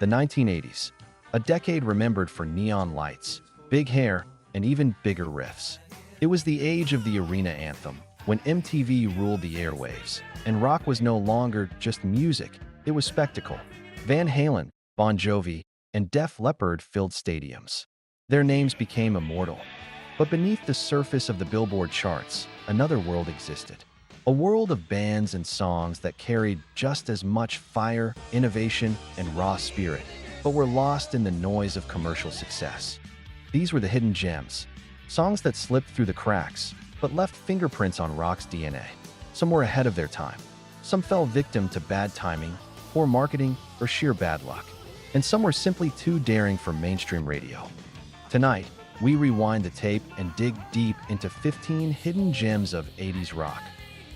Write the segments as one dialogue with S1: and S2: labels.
S1: The 1980s, a decade remembered for neon lights, big hair, and even bigger riffs. It was the age of the arena anthem, when MTV ruled the airwaves, and rock was no longer just music, it was spectacle. Van Halen, Bon Jovi, and Def Leppard filled stadiums. Their names became immortal. But beneath the surface of the Billboard charts, another world existed. A world of bands and songs that carried just as much fire, innovation, and raw spirit, but were lost in the noise of commercial success. These were the hidden gems, songs that slipped through the cracks, but left fingerprints on rock's DNA. Some were ahead of their time. Some fell victim to bad timing, poor marketing, or sheer bad luck. And some were simply too daring for mainstream radio. Tonight, we rewind the tape and dig deep into 15 hidden gems of 80s rock,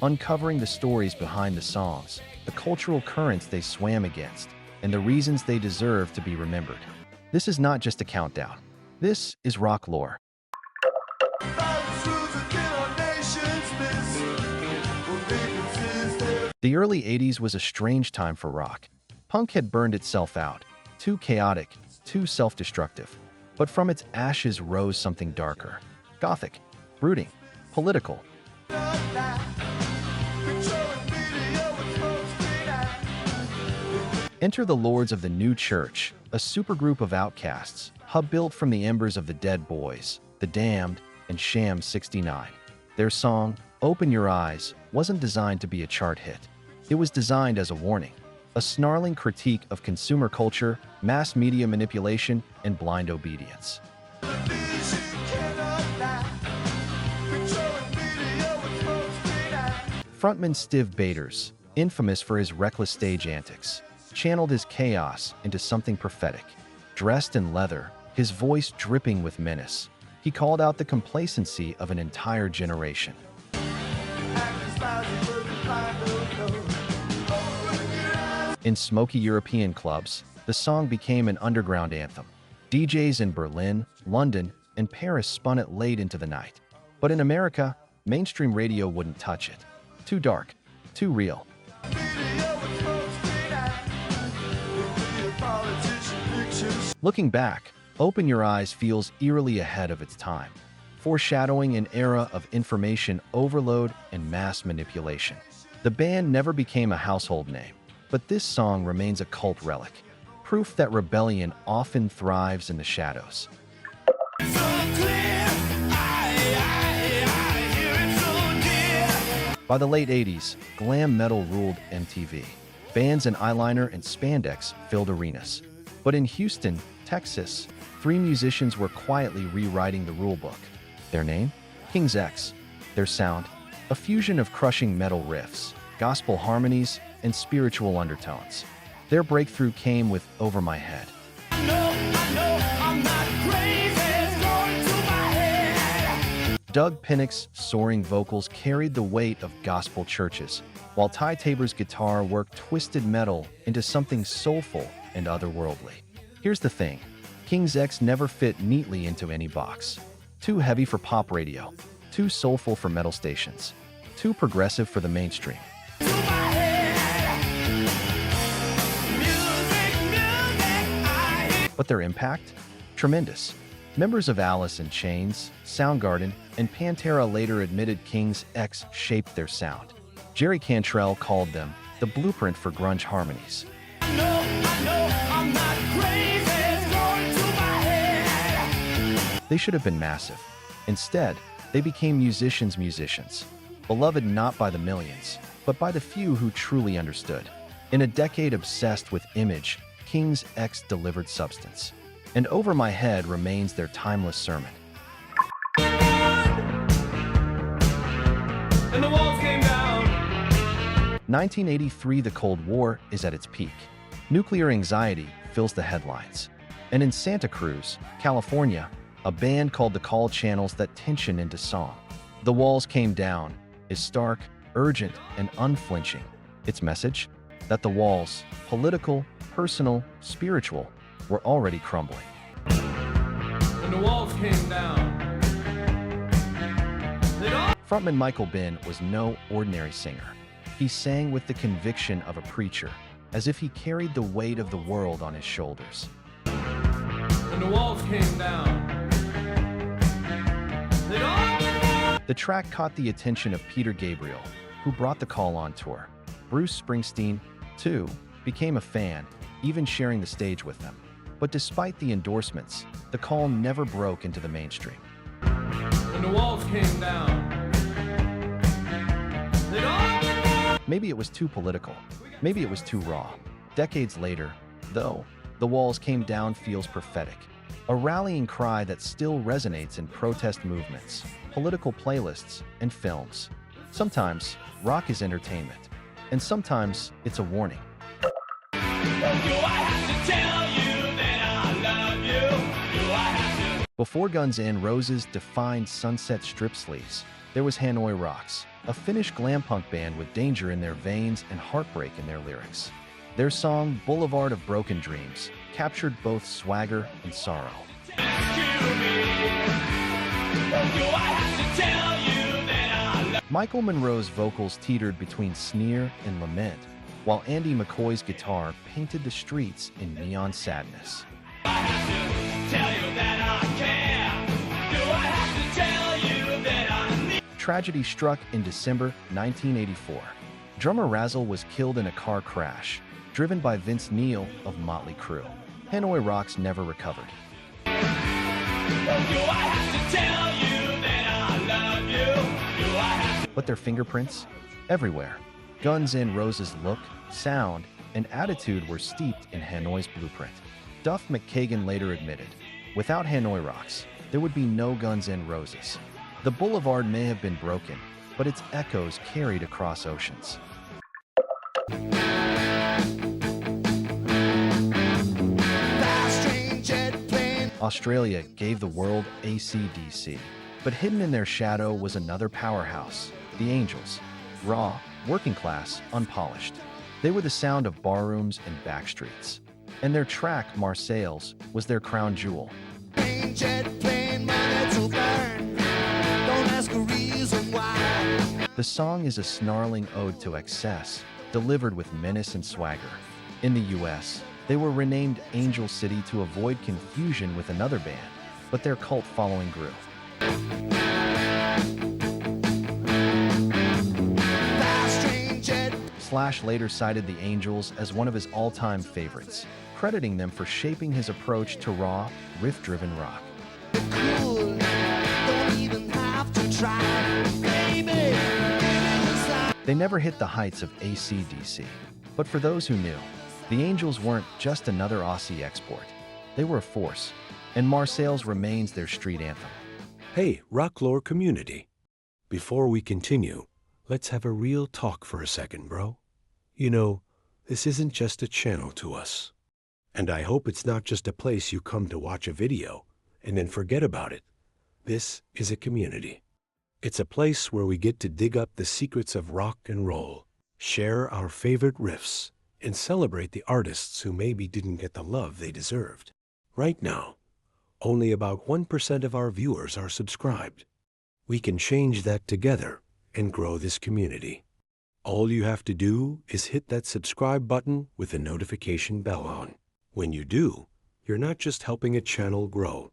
S1: uncovering the stories behind the songs, the cultural currents they swam against, and the reasons they deserve to be remembered. This is not just a countdown. This is rock lore. The early 80s was a strange time for rock. Punk had burned itself out, too chaotic, too self-destructive. But from its ashes rose something darker, gothic, brooding, political. Enter the Lords of the New Church, a supergroup of outcasts, hub-built from the embers of the Dead Boys, The Damned, and Sham 69. Their song, Open Your Eyes, wasn't designed to be a chart hit. It was designed as a warning, a snarling critique of consumer culture, mass media manipulation, and blind obedience. Frontman Stiv Bators, infamous for his reckless stage antics, channeled his chaos into something prophetic. Dressed in leather, his voice dripping with menace, he called out the complacency of an entire generation. In smoky European clubs, the song became an underground anthem. DJs in Berlin, London, and Paris spun it late into the night. But in America, mainstream radio wouldn't touch it. Too dark, too real. Looking back, Open Your Eyes feels eerily ahead of its time, foreshadowing an era of information overload and mass manipulation. The band never became a household name, but this song remains a cult relic, proof that rebellion often thrives in the shadows. By the late 80s, glam metal ruled MTV. Bands in eyeliner and spandex filled arenas. But in Houston, Texas, 3 musicians were quietly rewriting the rulebook. Their name? King's X. Their sound? A fusion of crushing metal riffs, gospel harmonies, and spiritual undertones. Their breakthrough came with Over My Head. I know, I'm not crazy, it's going to my head. Doug Pinnick's soaring vocals carried the weight of gospel churches, while Ty Tabor's guitar worked twisted metal into something soulful and otherworldly. Here's the thing, King's X never fit neatly into any box. Too heavy for pop radio, too soulful for metal stations, too progressive for the mainstream. But their impact? Tremendous. Members of Alice in Chains, Soundgarden, and Pantera later admitted King's X shaped their sound. Jerry Cantrell called them the blueprint for grunge harmonies. I know, I'm not crazy, it's going to my head. They should have been massive. Instead, they became musicians, beloved not by the millions, but by the few who truly understood. In a decade obsessed with image, King's X delivered substance. And Over My Head remains their timeless sermon. And the walls came down. 1983, the Cold War is at its peak. Nuclear anxiety fills the headlines. And in Santa Cruz, California, a band called the Call channels that tension into song. The Walls Came Down is stark, urgent, and unflinching. Its message? That the walls, political, personal, spiritual, were already crumbling.
S2: And the walls came down.
S1: Frontman Michael Ben was no ordinary singer. He sang with the conviction of a preacher, as if he carried the weight of the world on his shoulders.
S2: When the walls came down, they'd all get down.
S1: The track caught the attention of Peter Gabriel, who brought the call on tour. Bruce Springsteen, too, became a fan, even sharing the stage with them. But despite the endorsements, the call never broke into the mainstream.
S2: When the walls came down, they'd all get down.
S1: Maybe it was too political. Maybe it was too raw. Decades later, though, The Walls Came Down feels prophetic. A rallying cry that still resonates in protest movements, political playlists, and films. Sometimes, rock is entertainment. And sometimes, it's a warning. Before Guns N' Roses defined Sunset strip sleeves, there was Hanoi Rocks, a Finnish glam punk band with danger in their veins and heartbreak in their lyrics. Their song, Boulevard of Broken Dreams, captured both swagger and sorrow. Michael Monroe's vocals teetered between sneer and lament, while Andy McCoy's guitar painted the streets in neon sadness. Tragedy struck in December 1984. Drummer Razzle was killed in a car crash, driven by Vince Neil of Motley Crue. Hanoi Rocks never recovered. But their fingerprints? Everywhere. Guns N' Roses' look, sound, and attitude were steeped in Hanoi's blueprint. Duff McKagan later admitted, without Hanoi Rocks, there would be no Guns N' Roses. The boulevard may have been broken, but its echoes carried across oceans. Australia gave the world AC/DC, but hidden in their shadow was another powerhouse, the Angels. Raw, working class, unpolished. They were the sound of barrooms and backstreets. And their track, Marseilles, was their crown jewel. The song is a snarling ode to excess, delivered with menace and swagger. In the US, they were renamed Angel City to avoid confusion with another band, but their cult following grew. Slash later cited the Angels as one of his all-time favorites, crediting them for shaping his approach to raw, riff-driven rock. They never hit the heights of AC/DC, but for those who knew, the Angels weren't just another Aussie export. They were a force, and Marseilles remains their street anthem.
S3: Hey, Rocklore community. Before we continue, let's have a real talk for a second, bro. You know, this isn't just a channel to us. And I hope it's not just a place you come to watch a video and then forget about it. This is a community. It's a place where we get to dig up the secrets of rock and roll, share our favorite riffs, and celebrate the artists who maybe didn't get the love they deserved. Right now, only about 1% of our viewers are subscribed. We can change that together and grow this community. All you have to do is hit that subscribe button with the notification bell on. When you do, you're not just helping a channel grow,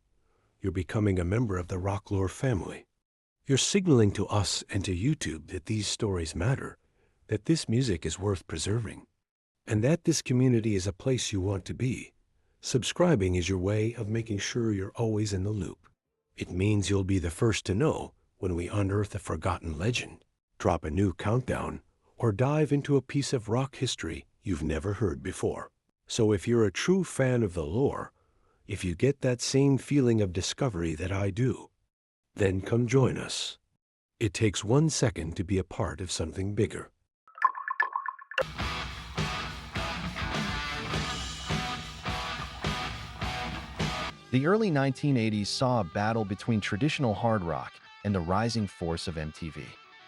S3: you're becoming a member of the Rocklore family. You're signaling to us and to YouTube that these stories matter, that this music is worth preserving, and that this community is a place you want to be. Subscribing is your way of making sure you're always in the loop. It means you'll be the first to know when we unearth a forgotten legend, drop a new countdown, or dive into a piece of rock history you've never heard before. So if you're a true fan of the lore, if you get that same feeling of discovery that I do, then come join us. It takes 1 second to be a part of something bigger.
S1: The early 1980s saw a battle between traditional hard rock and the rising force of MTV.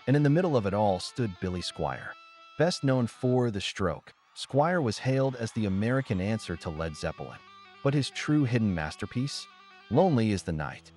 S1: And in the middle of it all stood Billy Squire. Best known for The Stroke, Squire was hailed as the American answer to Led Zeppelin. But his true hidden masterpiece? Lonely is the Night.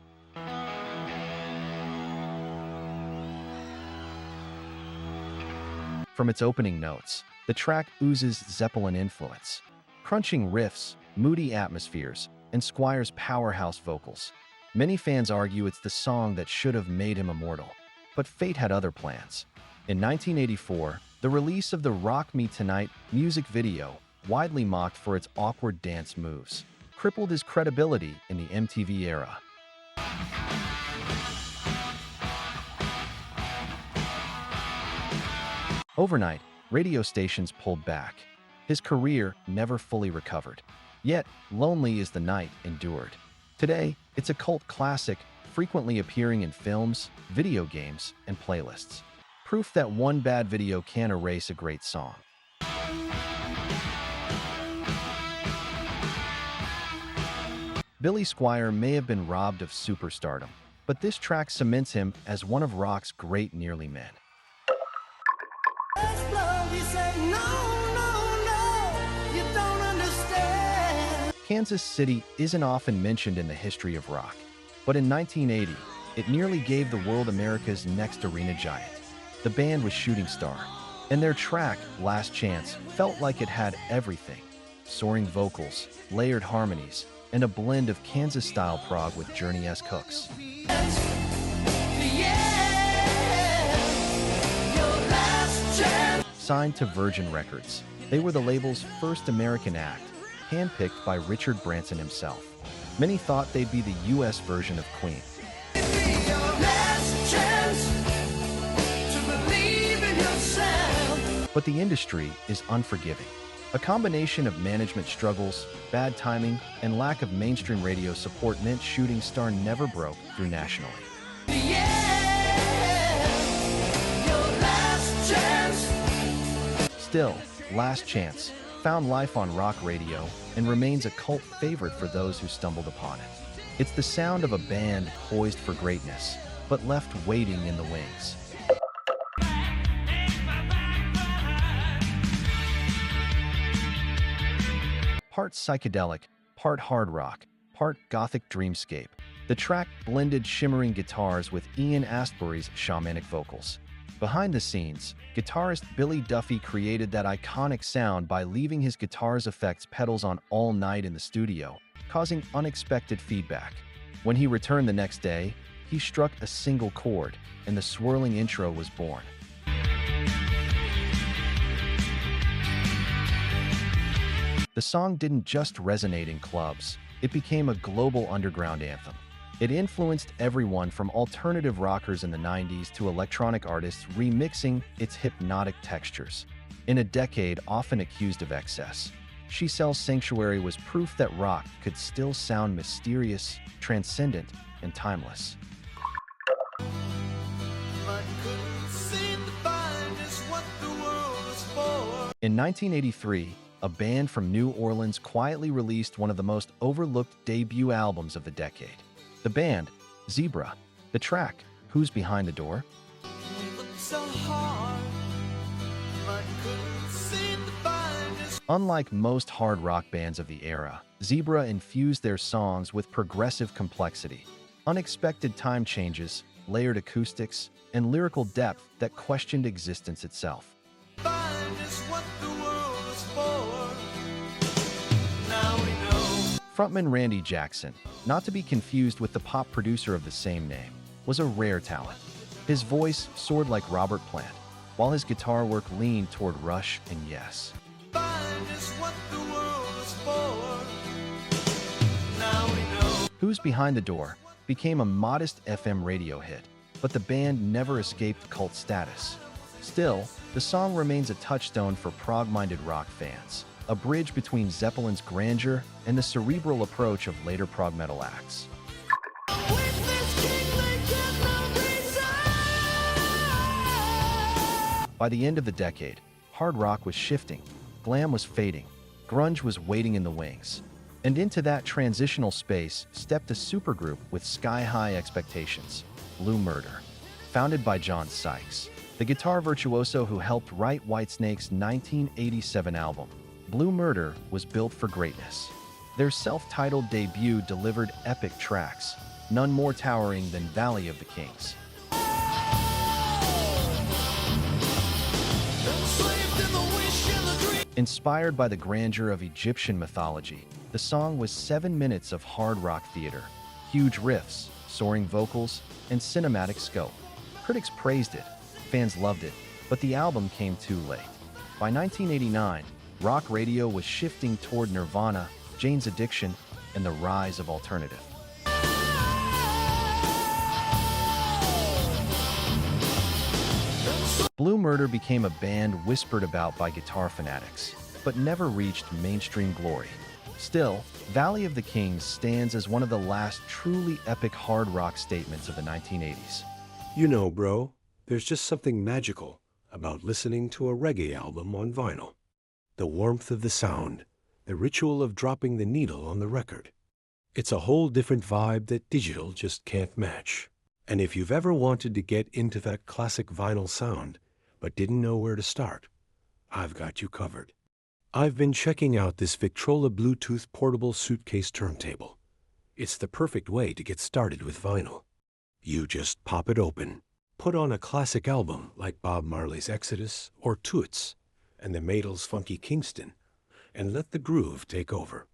S1: From its opening notes, The track oozes Zeppelin influence, crunching riffs, moody atmospheres, and Squire's powerhouse vocals. Many fans argue it's the song that should have made him immortal, but fate had other plans. In 1984, the release of the Rock Me Tonight music video, widely mocked for its awkward dance moves, crippled his credibility in the MTV era. Overnight, radio stations pulled back. His career never fully recovered. Yet, Lonely Is the Night endured. Today, it's a cult classic, frequently appearing in films, video games, and playlists. Proof that one bad video can erase a great song. Billy Squire may have been robbed of superstardom, but this track cements him as one of rock's great nearly men. Kansas City isn't often mentioned in the history of rock, but in 1980, it nearly gave the world America's next arena giant. The band was Shooting Star, and their track, Last Chance, felt like it had everything: soaring vocals, layered harmonies, and a blend of Kansas-style prog with Journey-esque hooks. Signed to Virgin Records, they were the label's first American act, handpicked by Richard Branson himself. Many thought they'd be the US version of Queen. But the industry is unforgiving. A combination of management struggles, bad timing, and lack of mainstream radio support meant Shooting Star never broke through nationally. Still, Last Chance found life on rock radio and remains a cult favorite for those who stumbled upon it. It's the sound of a band poised for greatness, but left waiting in the wings. Part psychedelic, part hard rock, part gothic dreamscape, the track blended shimmering guitars with Ian Astbury's shamanic vocals. Behind the scenes, guitarist Billy Duffy created that iconic sound by leaving his guitar's effects pedals on all night in the studio, causing unexpected feedback. When he returned the next day, he struck a single chord, and the swirling intro was born. The song didn't just resonate in clubs, it became a global underground anthem. It influenced everyone from alternative rockers in the 90s to electronic artists remixing its hypnotic textures. In a decade often accused of excess, She Sells Sanctuary was proof that rock could still sound mysterious, transcendent, and timeless. In 1983, a band from New Orleans quietly released one of the most overlooked debut albums of the decade. The band, Zebra. The track, Who's Behind the Door? Unlike most hard rock bands of the era, Zebra infused their songs with progressive complexity, unexpected time changes, layered acoustics, and lyrical depth that questioned existence itself. Frontman Randy Jackson, not to be confused with the pop producer of the same name, was a rare talent. His voice soared like Robert Plant, while his guitar work leaned toward Rush and Yes. Who's Behind the Door became a modest FM radio hit, but the band never escaped cult status. Still, the song remains a touchstone for prog-minded rock fans, a bridge between Zeppelin's grandeur and the cerebral approach of later prog metal acts. By the end of the decade, hard rock was shifting, glam was fading, grunge was waiting in the wings. And into that transitional space stepped a supergroup with sky-high expectations, Blue Murder. Founded by John Sykes, the guitar virtuoso who helped write Whitesnake's 1987 album, Blue Murder was built for greatness. Their self-titled debut delivered epic tracks, none more towering than Valley of the Kings. Inspired by the grandeur of Egyptian mythology, the song was 7 minutes of hard rock theater, huge riffs, soaring vocals, and cinematic scope. Critics praised it, fans loved it, but the album came too late. By 1989, rock radio was shifting toward Nirvana, Jane's Addiction, and the rise of alternative. Blue Murder became a band whispered about by guitar fanatics, but never reached mainstream glory. Still, Valley of the Kings stands as one of the last truly epic hard rock statements of the 1980s.
S3: You know, bro, there's just something magical about listening to a reggae album on vinyl. The warmth of the sound, the ritual of dropping the needle on the record. It's a whole different vibe that digital just can't match. And if you've ever wanted to get into that classic vinyl sound, but didn't know where to start, I've got you covered. I've been checking out this Victrola Bluetooth portable suitcase turntable. It's the perfect way to get started with vinyl. You just pop it open, put on a classic album like Bob Marley's Exodus or Toots and the Maidles' Funky Kingston, and let the groove take over.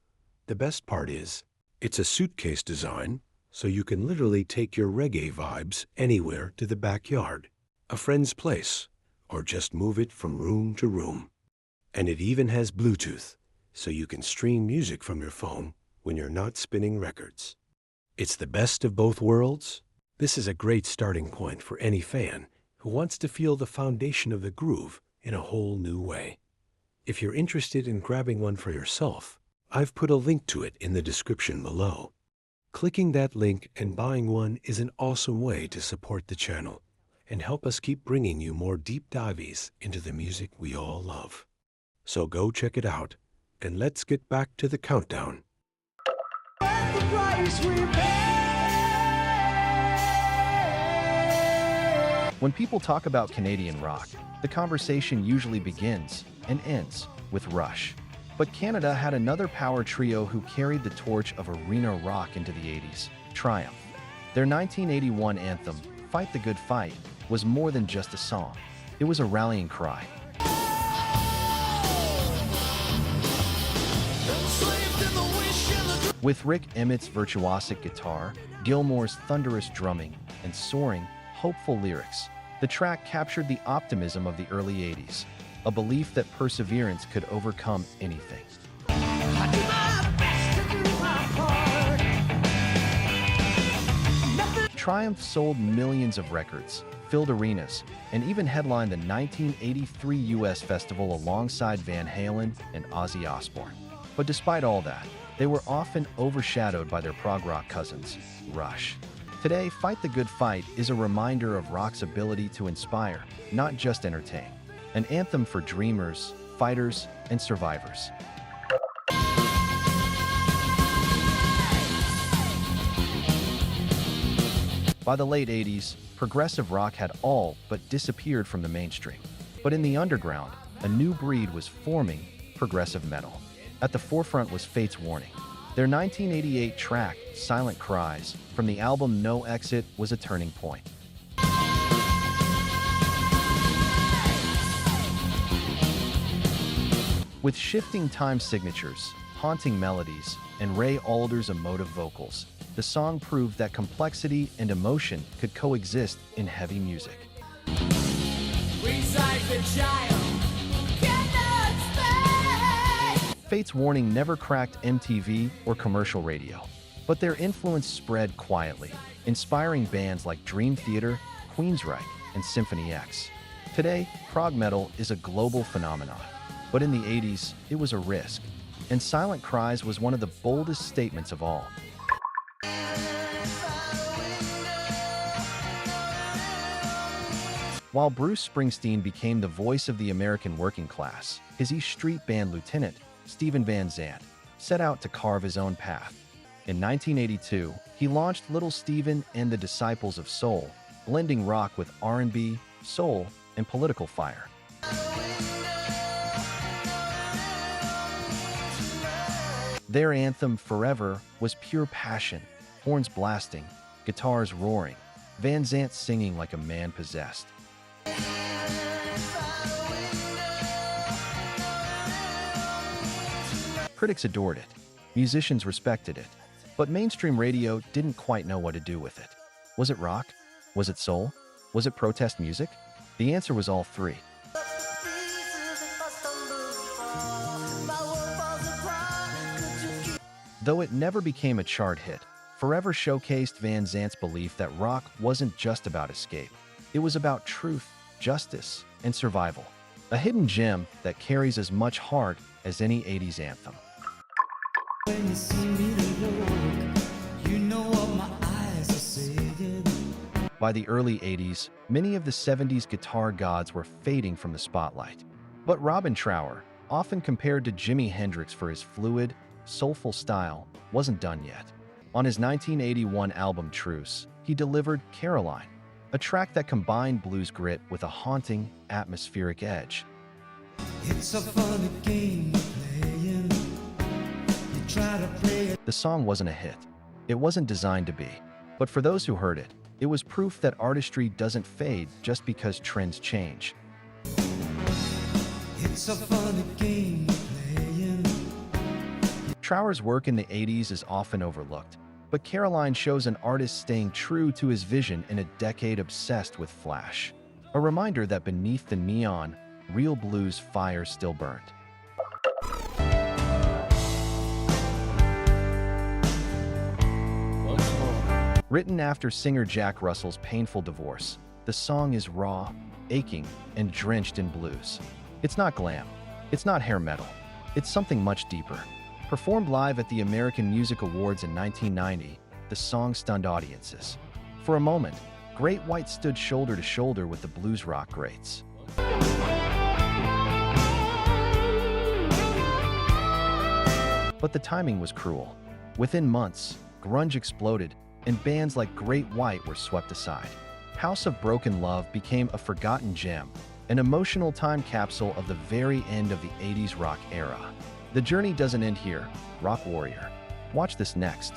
S3: The best part is, it's a suitcase design, so you can literally take your reggae vibes anywhere to the backyard, a friend's place, or just move it from room to room. And it even has Bluetooth, so you can stream music from your phone when you're not spinning records. It's the best of both worlds. This is a great starting point for any fan who wants to feel the foundation of the groove in a whole new way. If you're interested in grabbing one for yourself, I've put a link to it in the description below. Clicking that link and buying one is an awesome way to support the channel and help us keep bringing you more deep dives into the music we all love. So go check it out, and let's get back to the countdown.
S1: When people talk about Canadian rock, the conversation usually begins and ends with Rush. But Canada had another power trio who carried the torch of arena rock into the 80s, Triumph. Their 1981 anthem, Fight the Good Fight, was more than just a song. It was a rallying cry. With Rick Emmett's virtuosic guitar, Gilmour's thunderous drumming, and soaring, hopeful lyrics, the track captured the optimism of the early 80s, a belief that perseverance could overcome anything. Triumph sold millions of records, filled arenas, and even headlined the 1983 US festival alongside Van Halen and Ozzy Osbourne. But despite all that, they were often overshadowed by their prog rock cousins, Rush. Today, Fight the Good Fight is a reminder of rock's ability to inspire, not just entertain. An anthem for dreamers, fighters, and survivors. By the late 80s, progressive rock had all but disappeared from the mainstream. But in the underground, a new breed was forming, progressive metal. At the forefront was Fate's Warning. Their 1988 track, Silent Cries, from the album No Exit, was a turning point. With shifting time signatures, haunting melodies, and Ray Alder's emotive vocals, the song proved that complexity and emotion could coexist in heavy music. Fate's Warning never cracked MTV or commercial radio, but their influence spread quietly, inspiring bands like Dream Theater, Queensryche, and Symphony X. Today, prog metal is a global phenomenon, but in the 80s, it was a risk, and Silent Cries was one of the boldest statements of all. While Bruce Springsteen became the voice of the American working class, his East Street Band lieutenant, Steven Van Zandt, set out to carve his own path. In 1982, he launched Little Steven and the Disciples of Soul, blending rock with R&B, soul, and political fire. Their anthem, Forever, was pure passion, horns blasting, guitars roaring, Van Zandt singing like a man possessed. Critics adored it. Musicians respected it. But mainstream radio didn't quite know what to do with it. Was it rock? Was it soul? Was it protest music? The answer was all three. Though it never became a chart hit, Forever showcased Van Zant's belief that rock wasn't just about escape. It was about truth, justice, and survival. A hidden gem that carries as much heart as any 80s anthem.
S4: When you see me look, you know what my eyes are saying.
S1: By the early 80s, many of the 70s guitar gods were fading from the spotlight. But Robin Trower, often compared to Jimi Hendrix for his fluid, soulful style, wasn't done yet. On his 1981 album Truce, he delivered Caroline, a track that combined blues grit with a haunting, atmospheric edge.
S4: It's a funny game you're playing. You try to play it.
S1: The song wasn't a hit. It wasn't designed to be. But for those who heard it, it was proof that artistry doesn't fade just because trends change.
S4: It's a funny game you're playing.
S1: Trower's work in the 80s is often overlooked, but Caroline shows an artist staying true to his vision in a decade obsessed with flash. A reminder that beneath the neon, real blues fire still burned. Written after singer Jack Russell's painful divorce, the song is raw, aching, and drenched in blues. It's not glam. It's not hair metal. It's something much deeper. Performed live at the American Music Awards in 1990, the song stunned audiences. For a moment, Great White stood shoulder to shoulder with the blues rock greats. But the timing was cruel. Within months, grunge exploded, and bands like Great White were swept aside. House of Broken Love became a forgotten gem, an emotional time capsule of the very end of the 80s rock era. The journey doesn't end here, Rock Warrior. Watch this next.